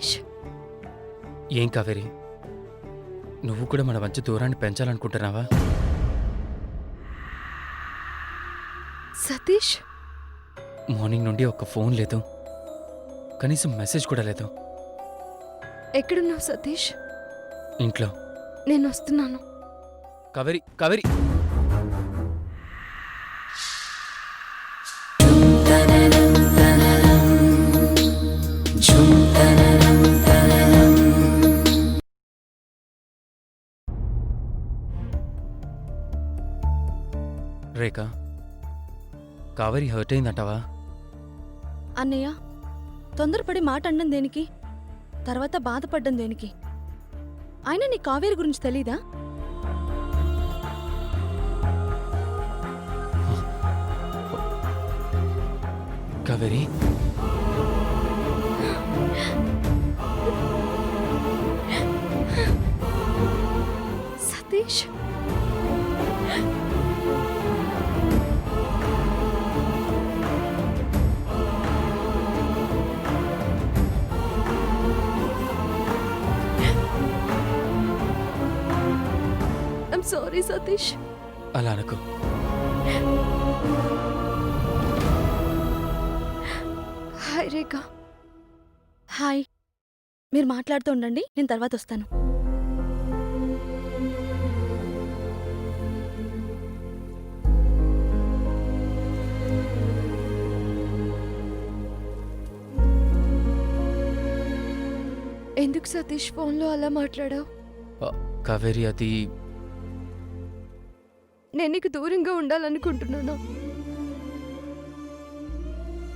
సతీష్, ఏం కావేరి, నువ్వు కూడా మన మధ్య దూరాన్ని పెంచాలనుకుంటున్నావా? సతీష్, మార్నింగ్ నుండి ఒక్క ఫోన్ లేదు, కనీసం మెసేజ్ కూడా లేదు. ఎక్కడున్నావు సతీష్? ఇంట్లో. నేను వస్తున్నాను. కావేరి, కావేరి. రేఖ, కావేరి హర్ట్ అయిందంటావా? అన్నయ్య, తొందరపడి మాట అనడం దేనికి, తర్వాత బాధపడ్డం దేనికి? అయినా నీ కావేరి గురించి తెలీదా? Kaveri, Satish, I'm sorry Satish. అలా అనుకో. హాయ్ రేఖ. హాయ్. మీరు మాట్లాడుతూ ఉండండి, నేను తర్వాత వస్తాను. ఎందుకు సతీష్ ఫోన్లో అలా మాట్లాడావు? కావేరి, అది నేను నీకు దూరంగా ఉండాలనుకుంటున్నానా?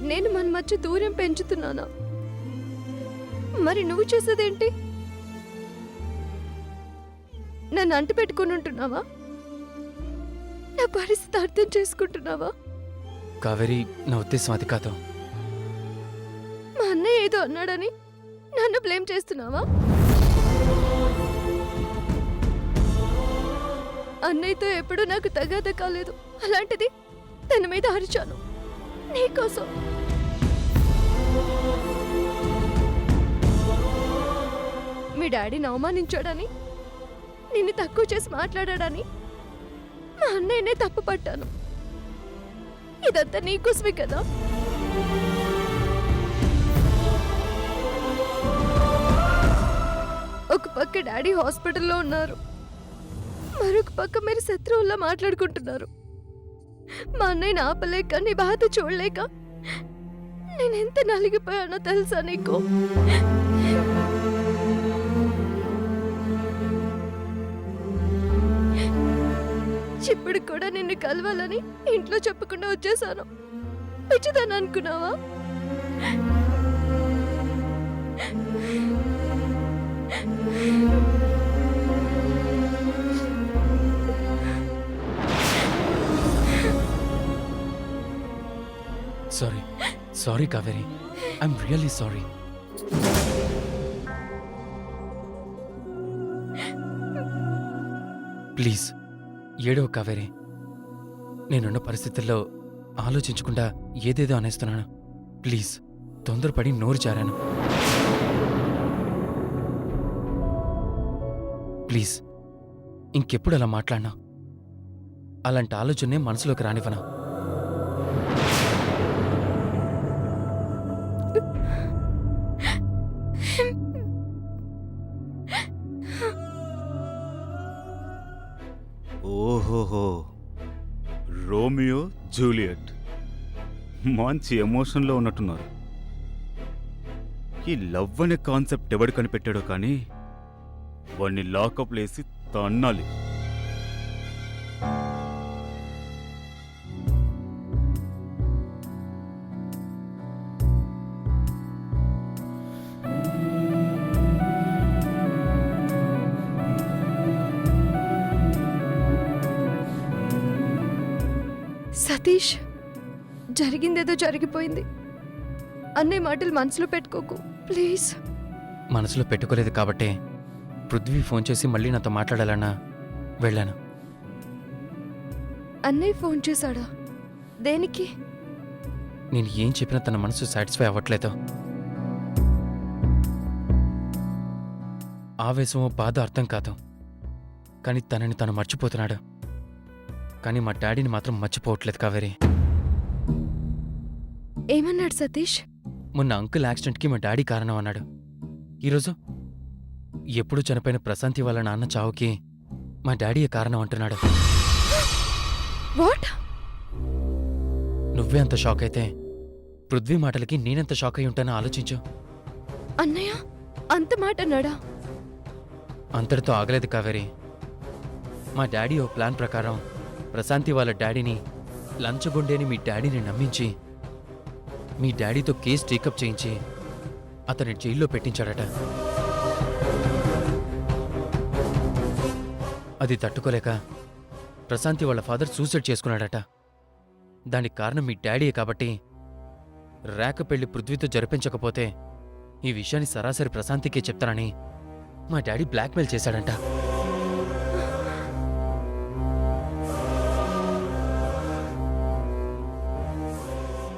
నేను మన మధ్య దూరం పెంచుతున్నానా? మరి నువ్వు చేసేదేంటి? నన్ను అంటు పెట్టుకుని ఉంటున్నావా? నా పరిస్థితి అర్థం చేసుకుంటున్నావా? కావేరి, నా ఉద్దేశం అది కాదు. మా అన్నయ్య ఏదో అన్నాడని నన్ను బ్లేమ్ చేస్తున్నావా? అన్నయ్యతో ఎప్పుడూ నాకు తగాద కాలేదు, అలాంటిది తన మీద అరిచాను నీకోసం. మీ డాడీని అవమానించాడని, నిన్ను తక్కువ చేసి మాట్లాడాడని మా అన్నయ్యనే తప్పు పట్టాను. ఇదంతా నీకోసమే కదా? ఒక పక్క డాడీ హాస్పిటల్లో ఉన్నారు, మరొక పక్క మీరు శత్రువుల్లా మాట్లాడుకుంటున్నారు. మా అన్నయ్యని ఆపలేక, నీ బాధ చూడలేక నేనెంత నలిగిపోయానో తెలుసా నీకు? ఇప్పుడు కూడా నిన్ను కలవాలని ఇంట్లో చెప్పకుండా వచ్చేసాను. పిచ్చిదాన్ని అనుకున్నావా? Sorry, sorry Kaveri, I'm really sorry. Please ఏడవ కావేరి. నేనున్న పరిస్థితుల్లో ఆలోచించకుండా ఏదేదో అనేస్తున్నాను. ప్లీజ్, తొందరపడి నోరు జారాను. ప్లీజ్, ఇంకెప్పుడు అలా మాట్లాడినా, అలాంటి ఆలోచనే మనసులోకి రానివ్వనా. ఓహోహో, రోమియో జూలియట్ మంచి ఎమోషన్లో ఉన్నట్టున్నారు. ఈ లవ్ అనే కాన్సెప్ట్ ఎవడు కనిపెట్టాడో కానీ వాడిని లాకప్ లేసి తన్నాలి. సతీష్, జరిగిందేదో జరిగిపోయింది. అన్నయ్య మాటలు మనసులో పెట్టుకోకు ప్లీజ్. మనసులో పెట్టుకోలేదు కాబట్టే పృథ్వీ ఫోన్ చేసి మళ్ళీ నాతో మాట్లాడాలన్నా వెళ్ళాను. అన్నయ్య ఫోన్ చేశాడా? దేనికి? నేను ఏం చెప్పినా తన మనసు సాటిస్ఫై అవ్వట్లేదు. ఆవేశమో బాధ అర్థం కాదు. కానీ తనని తను మర్చిపోతున్నాడు. కానీ మా డాడీని మాత్రం మర్చిపోవట్లేదు కావేరి. ఏమన్నాడు సతీష్? మొన్న అంకుల్ యాక్సిడెంట్కి మా డాడీ కారణం అన్నాడు. ఈరోజు ఎప్పుడూ చనిపోయిన ప్రశాంతి వాళ్ళ నాన్న చావుకి మా డాడీయే కారణం అంటున్నాడు. వాట్? నువ్వే అంత షాక్ అయితే పృథ్వీ మాటలకి నేనెంత షాక్ అయి ఉంటానో ఆలోచించు. అన్నయ్య అంత మాట అన్నాడా? అంతటితో ఆగలేదు కావేరి. మా డాడీ ఓ ప్లాన్ ప్రకారం ప్రశాంతి వాళ్ళ డాడీని లంచగొండేని మీ డాడీని నమ్మించి మీ డాడీతో కేసు టేకప్ చేయించి అతని జైల్లో పెట్టించాడట. అది తట్టుకోలేక ప్రశాంతి వాళ్ళ ఫాదర్ సూసైడ్ చేసుకున్నాడట. దానికి కారణం మీ డాడీయే కాబట్టి రేఖ పెళ్లి పృథ్వీతో జరిపించకపోతే ఈ విషయాన్ని సరాసరి ప్రశాంతికే చెప్తానని మా డాడీ బ్లాక్మెయిల్ చేశాడంట.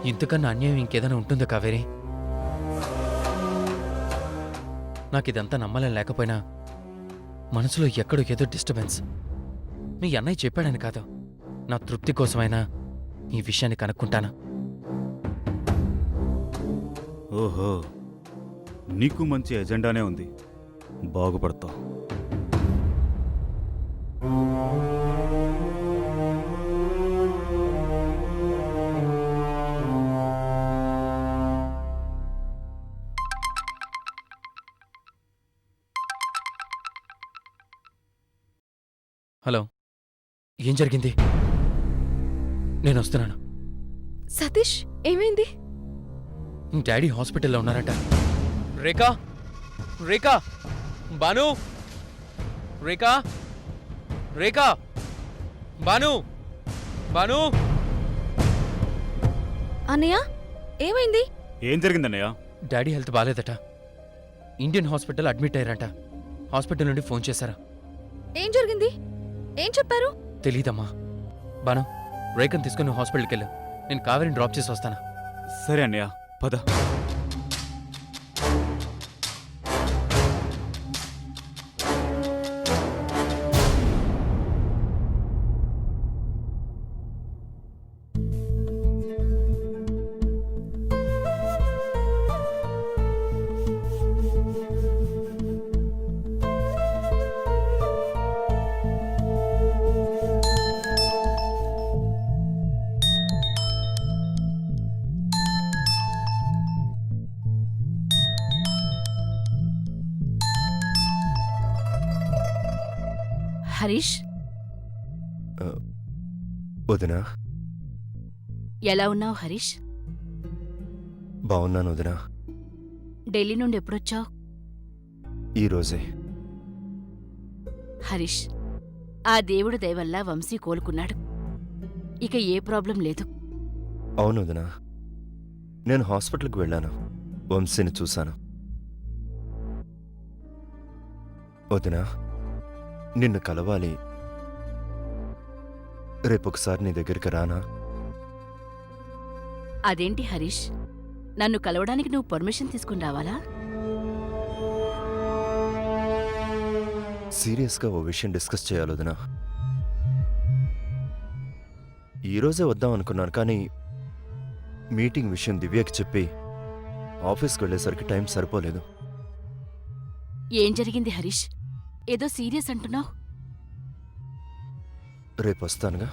ఇంతకన్నా అన్యాయం ఇంకేదైనా ఉంటుందా కావేరి? నాకిదంతా నమ్మాలని లేకపోయినా మనసులో ఎక్కడో ఏదో డిస్టర్బెన్స్. మీ అన్నయ్య చెప్పాడని కాదు, నా తృప్తి కోసమైనా ఈ విషయాన్ని కనుక్కుంటాను. ఓహో, నీకు మంచి ఎజెండానే ఉంది. బాగుపడతావు. హలో, ఏం జరిగింది? నేను వస్తున్నాను. సతీష్ ఏమైంది? డాడీ హాస్పిటల్లో ఉన్నారట. రేఖా, రేఖా, బాను, రేఖా, రేఖా, బాను, బాను. అన్నయ్య ఏమైంది? ఏం జరిగిందన్నయ్య? డాడీ హెల్త్ బాలేదట. ఇండియన్ హాస్పిటల్ అడ్మిట్ అయ్యారంట. హాస్పిటల్ నుండి ఫోన్ చేశారా? ఏం జరిగింది? ఏం చెప్పారు? తెలీదమ్మా. బాను, రేఖను తీసుకుని హాస్పిటల్కి వెళ్ళు. నేను కావేరిని డ్రాప్ చేసి వస్తాను. సరే అన్నయ్య, పద. హరీష్, వదినా, ఎలా ఉన్నావు హరీష్? బాగున్నాను వదినా. ఢిల్లీ నుండి ఎప్పుడొచ్చావు? ఈరోజే. హరీష్, ఆ దేవుడి దయవల్ల వంశీ కోలుకున్నాడు. ఇక ఏ ప్రాబ్లం లేదు. అవును వదినా, నేను హాస్పిటల్కి వెళ్ళాను. వంశీని చూశాను. వదినా, నిన్ను కలవాలి. రేపొకసారి నీ దగ్గరికి రానా? అదేంటి హరీష్, నన్ను కలవడానికి నువ్వు పర్మిషన్ తీసుకుని రావాలా? సీరియస్గా ఓ విషయం డిస్కస్ చేయాలి వదినా. ఈరోజే వద్దాం అనుకున్నాను, కానీ మీటింగ్ విషయం దివ్యకి చెప్పి ఆఫీస్కి వెళ్ళేసరికి టైం సరిపోలేదు. ఏం జరిగింది హరీష్? ఏదో సీరియస్ అంటున్నావు. రేపు వస్తానుగా,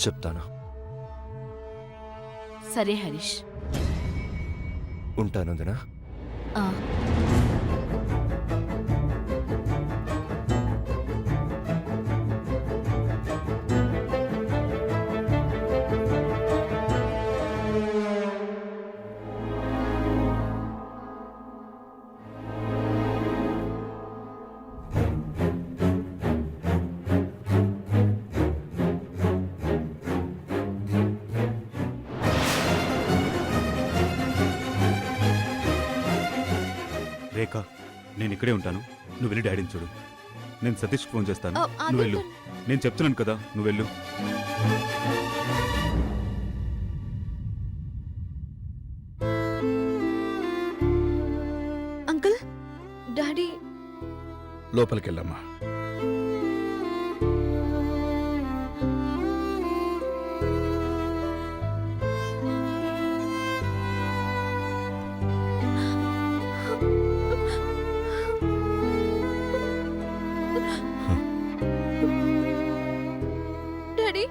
చెప్తాను. సరే హరీష్. ఉంటాను వదినా. ఆ, రేఖ, నేను ఇక్కడే ఉంటాను. నువ్వు వెళ్ళి డాడీని చూడు. నేను సతీష్కి ఫోన్ చేస్తాను. నువ్వు వెళ్ళు. నేను చెప్తున్నాను కదా, నువ్వు వెళ్ళు. అంకుల్, డాడీ లోపలికెళ్ళమ్మా. డాడీ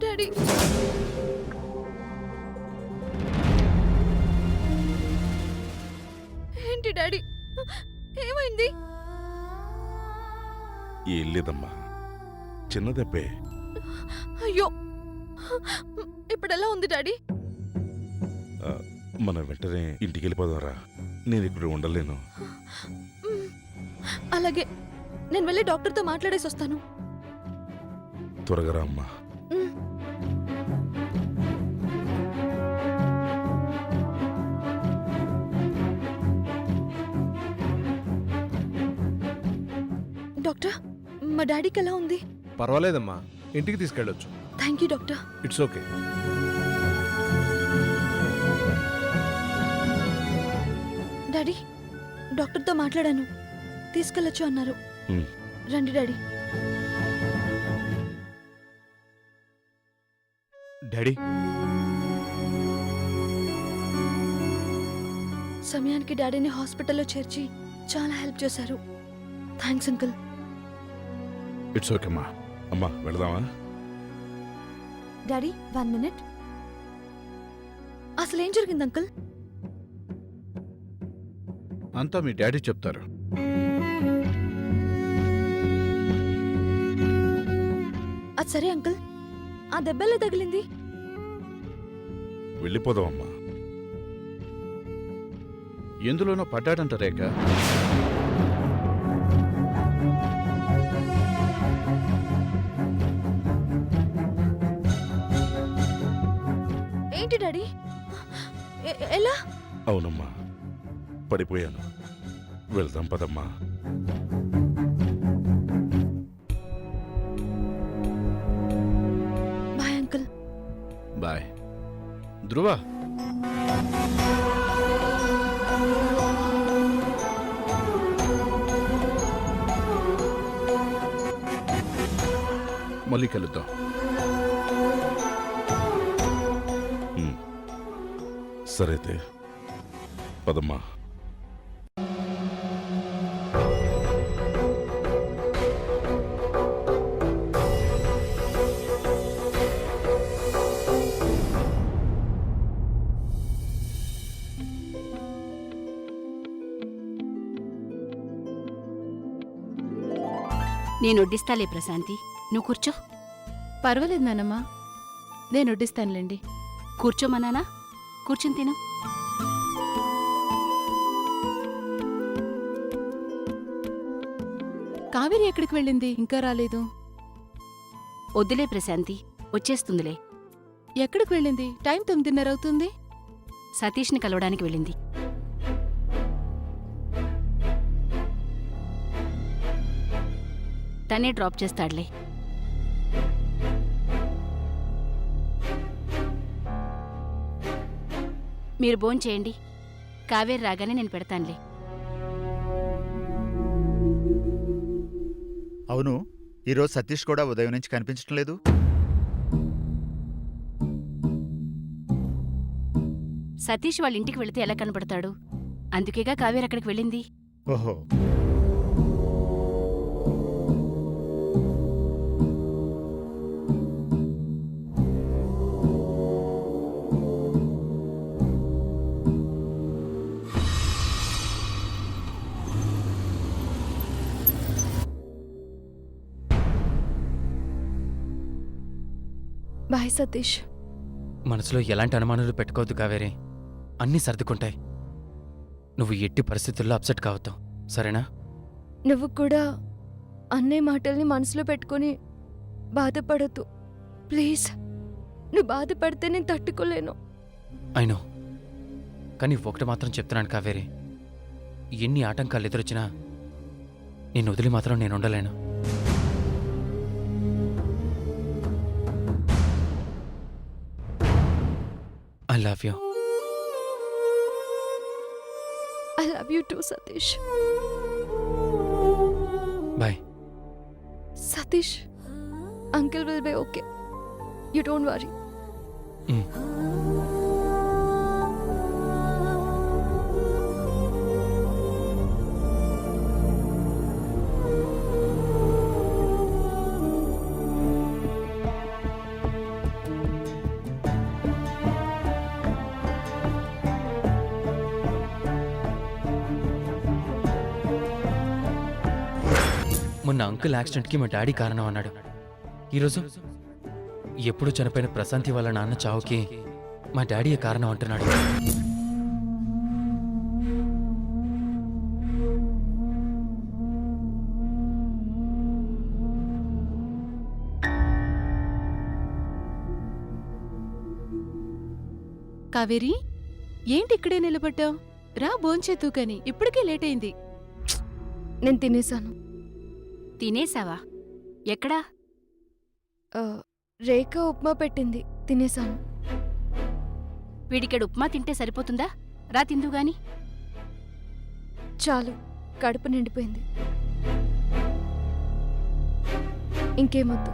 డాడీ ఏంటి డాడీ ఏమైంది? ఏం లేదమ్మా, చిన్న దెబ్బే. అయ్యో ఇప్పుడు ఎలా ఉంది డాడీ? మనం వెంటనే ఇంటికి వెళ్ళిపోదాంరా. నేను ఇప్పుడు ఉండలేను. అలాగే నేను వెళ్ళి డాక్టర్తో మాట్లాడేసి వస్తాను. త్వరగా రా అమ్మా. డాక్టర్ మా డాడీకి ఎలా ఉంది? పర్వాలేదమ్మా, ఇంటికి తీసుకెళ్ళొచ్చు. Thank you doctor. It's okay. Daddy డాక్టర్తో మాట్లాడాను, తీసుకెళ్ళొచ్చు అన్నారు. ఉమ్. రండి డాడీ. డాడీ సమయానికి డాడీని హాస్పిటల్లో చేర్చి చాలా హెల్ప్ చేశారు. Thanks uncle. ఇట్స్ ఓకే అమ్మా. అమ్మా వెళదామా? Daddy 1 minute. అసలు ఏం జరిగింది అంకుల్? అంతా మీ డాడీ చెప్తారు. అది సరే అంకుల్, ఆ దెబ్బెలా తగిలింది? వెళ్ళిపోదామమ్మా. ఎందులోనో పడ్డాడంట రేఖ. ఏంటి డాడీ ఎలా? అవునమ్మా, పడిపోయాను. వెళ్దాం పదమ్మా. Bye uncle. బాయ్. ధ్రువ, మళ్ళీ కలుద్దాం. సరే అయితే పదమ్మా. నేను వడ్డిస్తాలే ప్రశాంతి, నువ్వు కూర్చో. పర్వాలేదు నానమ్మా, నేను వడ్డిస్తానులేండి. కూర్చోమన్నానా? కూర్చుని తిను. కావేరి ఎక్కడికి వెళ్ళింది? ఇంకా రాలేదు. వద్దులే ప్రశాంతి, వచ్చేస్తుందిలే. ఎక్కడికి వెళ్ళింది? టైం 9:30 అవుతుంది. సతీష్ని కలవడానికి వెళ్ళింది. తనే డ్రాప్ చేస్తాడులే. మీరు భోంచేయండి, కావేరి రాగానే నేను పెడతానులే. అవును, ఈరోజు సతీష్ కూడా ఉదయం నుంచి కనిపించడం లేదు. సతీష్ వాళ్ళ ఇంటికి వెళితే ఎలా కనపడతాడు? అందుకేగా కావేరి అక్కడికి వెళ్ళింది. ఓహో, బాయ్ సతీష్. మనసులో ఎలాంటి అనుమానాలు పెట్టుకోవద్దు కావేరి, అన్నీ సర్దుకుంటాయి. నువ్వు ఎట్టి పరిస్థితుల్లో అప్సెట్ కావద్దు, సరేనా? నువ్వు కూడా అన్నే మాటల్ని మనసులో పెట్టుకొని బాధపడద్దు ప్లీజ్. నువ్వు బాధపడితే నేను తట్టుకోలేను. అయినో, కానీ ఒకటి మాత్రం చెప్తున్నాను కావేరి, ఎన్ని ఆటంకాలు ఎదురొచ్చినా నేను వదిలి మాత్రం నేను ఉండలేను. I love you. I love you too Satish. Bye. Satish, uncle will be okay. You don't worry. మొన్న అంకుల్ యాక్సిడెంట్కి మా డాడీ కారణం అన్నాడు. ఈరోజు ఎప్పుడు చనిపోయిన ప్రశాంతి వాళ్ళ నాన్న చావుకి మా డాడీయే కారణం అంటున్నాడు. కావేరి, ఏంటి ఇక్కడే నిలబడ్డావు? రా భోంచేతూ కాని, ఇప్పటికే లేట్ అయింది. నేను తినేశాను. తినేసావా? ఎక్కడా? రేఖ ఉప్మా పెట్టింది, తినేశాను. వీడికెడు ఉప్మా తింటే సరిపోతుందా? రా తిందు గాని. చాలు, కడుపు నిండిపోయింది. ఇంకేమొద్దు.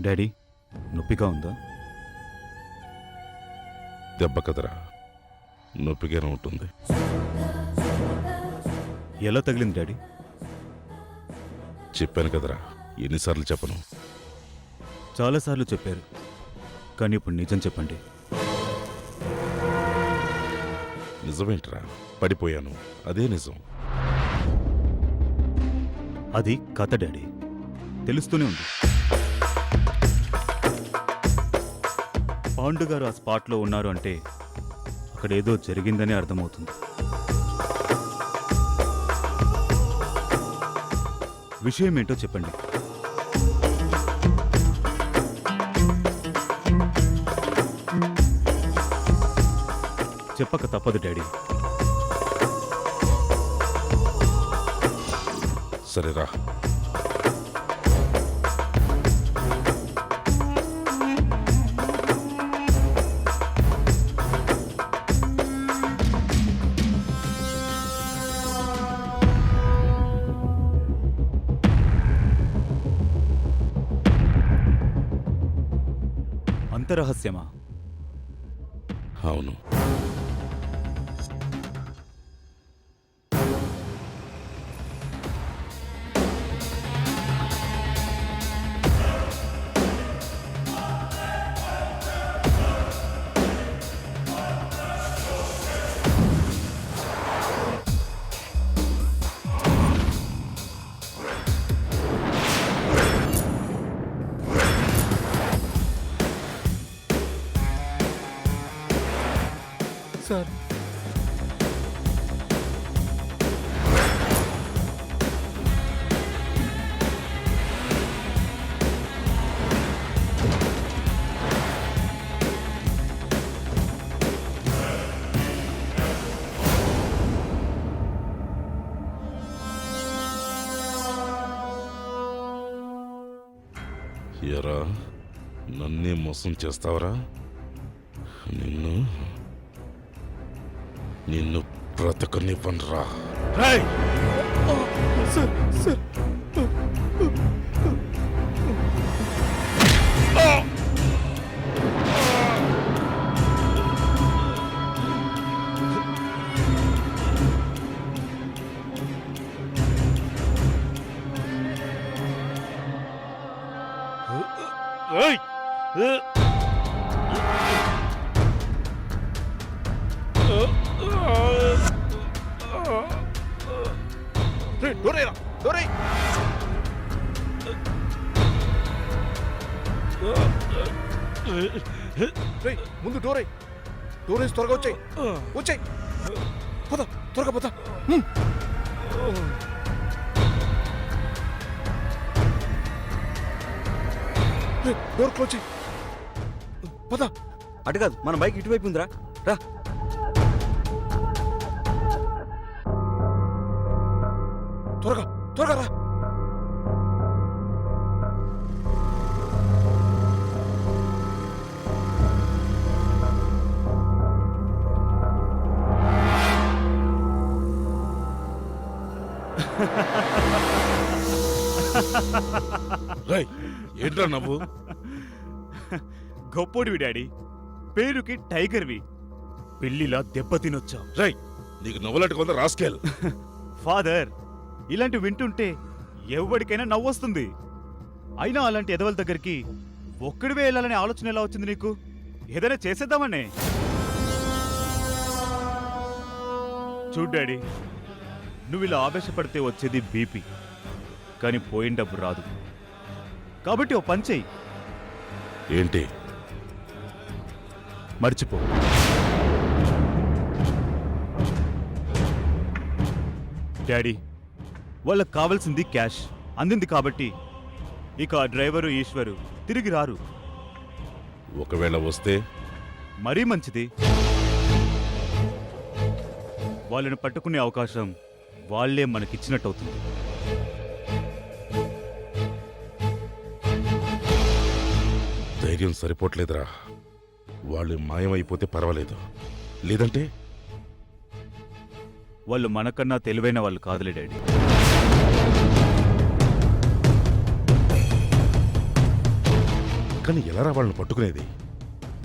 డాడీ, నొప్పిగా ఉందా? దెబ్బ కదరా, నొప్పిగానే ఉంటుంది. ఎలా తగిలింది డాడీ? చెప్పాను కదరా, ఎన్నిసార్లు చెప్పను? చాలాసార్లు చెప్పారు, కానీ ఇప్పుడు నిజం చెప్పండి. నిజమేంట్రా? పడిపోయాను, అదే నిజం. అది కథ డాడీ, తెలుస్తూనే ఉంది. పాండు గారు ఆ స్పాట్లో ఉన్నారు అంటే అక్కడ ఏదో జరిగిందని అర్థమవుతుంది. విషయం ఏంటో చెప్పండి. చెప్పక తప్పదు డాడీ. సరేరా, అంత రహస్యమా? అవును. సార్, ఎరా, నన్నే మోసం చేస్తావరా? నిన్ను నిన్ను బ్రతకనివ్వనురా. Sir, sir. డోరేరా, డోరే. ముందు డోరే, డోరేసి త్వరగా వచ్చాయి, వచ్చాయి. పద, త్వరగా పద. డోర్ క్లోజ్ చేయి. పద. అటు కాదు, మన బైక్ ఇటువైపు ఉందిరా. రా. త్వరగా త్వరగా రా. రేయ్, ఏంట్రా నవ్వు? గొప్పోడివి డాడీ, పేరుకి టైగర్వి, పెళ్లిలా దెబ్బతినొచ్చావు. రేయ్, నీకు నవ్వులాంటి కొంత రాస్కేల్. ఫాదర్, ఇలాంటి వింటుంటే ఎవరికైనా నవ్వొస్తుంది. అయినా అలాంటి ఎదవల దగ్గరికి ఒక్కడివే వెళ్ళాలనే ఆలోచన ఎలా వచ్చింది నీకు? ఏదైనా చేసేద్దామనే. చూడు డాడీ, నువ్వు ఇలా ఆవేశపడితే వచ్చేది బీపీ, కానీ పోయిన డబ్బు రాదు. కాబట్టి ఓ పని చెయ్యి, ఏంటి? మర్చిపో. డాడీ, వాళ్ళకి కావాల్సింది క్యాష్ అందింది కాబట్టి ఇక ఆ డ్రైవరు ఈశ్వరు తిరిగి రారు. ఒకవేళ వస్తే మరీ మంచిది. వాళ్ళని పట్టుకునే అవకాశం వాళ్ళే మనకిచ్చినట్టు అవుతుంది. ధైర్యం సరిపోవట్లేదురా. వాళ్ళు మాయమైపోతే పర్వాలేదు, లేదంటే వాళ్ళు మనకన్నా తెలివైన వాళ్ళు కాదులే డాడీ. కానీ ఎలా వాళ్ళని పట్టుకునేది?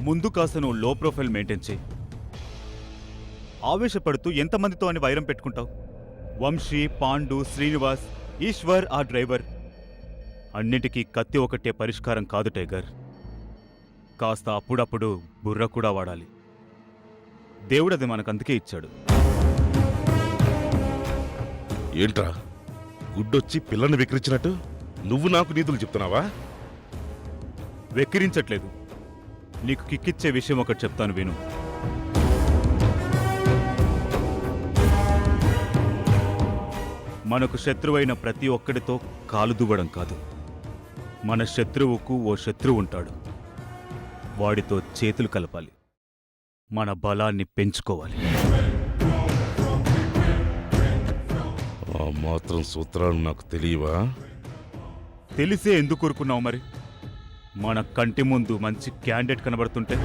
ముందు కాస్త నువ్వు లో ప్రొఫైల్ మెయింటైన్ చేయి. ఆవేశపడుతూ ఎంతమందితో అని వైరం పెట్టుకుంటావు? వంశీ, పాండు, శ్రీనివాస్, ఈశ్వర్, ఆ డ్రైవర్, అన్నిటికీ కత్తి ఒకటే పరిష్కారం కాదు టైగర్. కాస్త అప్పుడప్పుడు బుర్ర కూడా వాడాలి. దేవుడు అది మనకందుకే ఇచ్చాడు. ఏంట్రా గుడ్డొచ్చి పిల్లని వికరించినట్టు నువ్వు నాకు నీతులు చెప్తున్నావా? వెక్కిరించట్లేదు. నీకు కిక్కిచ్చే విషయం ఒకటి చెప్తాను విను. మనకు శత్రువైన ప్రతి ఒక్కడితో కాలు దువ్వడం కాదు, మన శత్రువుకు ఓ శత్రువు ఉంటాడు, వాడితో చేతులు కలపాలి, మన బలాన్ని పెంచుకోవాలి. ఆ మాత్రం సూత్రాలు నాకు తెలియవా? తెలిసే ఎందుకు ఊరుకున్నావు మరి? మన కంటి ముందు మంచి క్యాండిడేట్ కనబడుతుంటే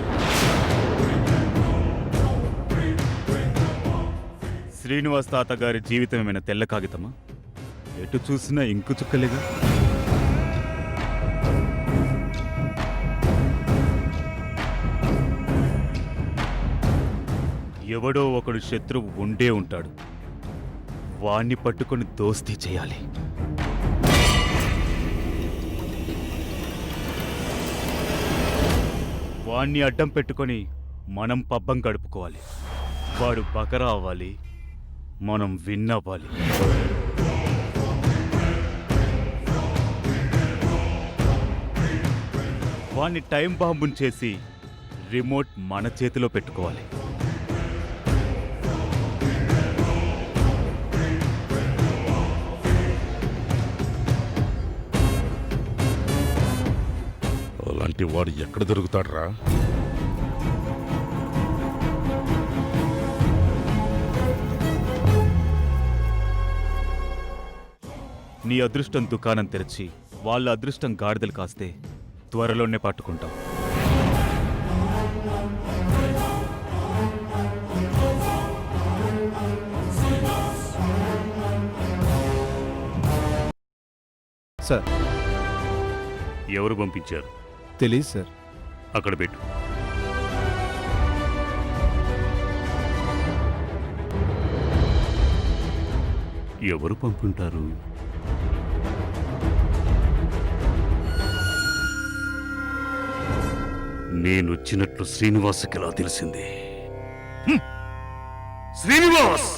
శ్రీనివాస్ తాత గారి జీవితం ఏమైనా తెల్ల కాగితమా? ఎటు చూసినా ఇంకు చుక్కలేగా. ఎవడో ఒకడు శత్రువు ఉండే ఉంటాడు, వాణ్ణి పట్టుకొని దోస్తీ చేయాలి. వాణ్ణి అడ్డం పెట్టుకొని మనం పబ్బం గడుపుకోవాలి. వాడు బకరా అవ్వాలి, మనం విన్ అవ్వాలి. వాణ్ణి టైం బాంబుని చేసి రిమోట్ మన చేతిలో పెట్టుకోవాలి. అలాంటి వాడు ఎక్కడ దొరుకుతాడ్రా? నీ అదృష్టం దుకాణం తెరిచి వాళ్ళ అదృష్టం గాడిదలు కాస్తే త్వరలోనే పట్టుకుంటాం. సార్, ఎవరు పంపించారు? తెలీదు సార్. అక్కడ పెట్టు. ఎవరు పంపుంటారు? నేనొచ్చినట్లు శ్రీనివాస్కి ఎలా తెలిసింది? శ్రీనివాస్!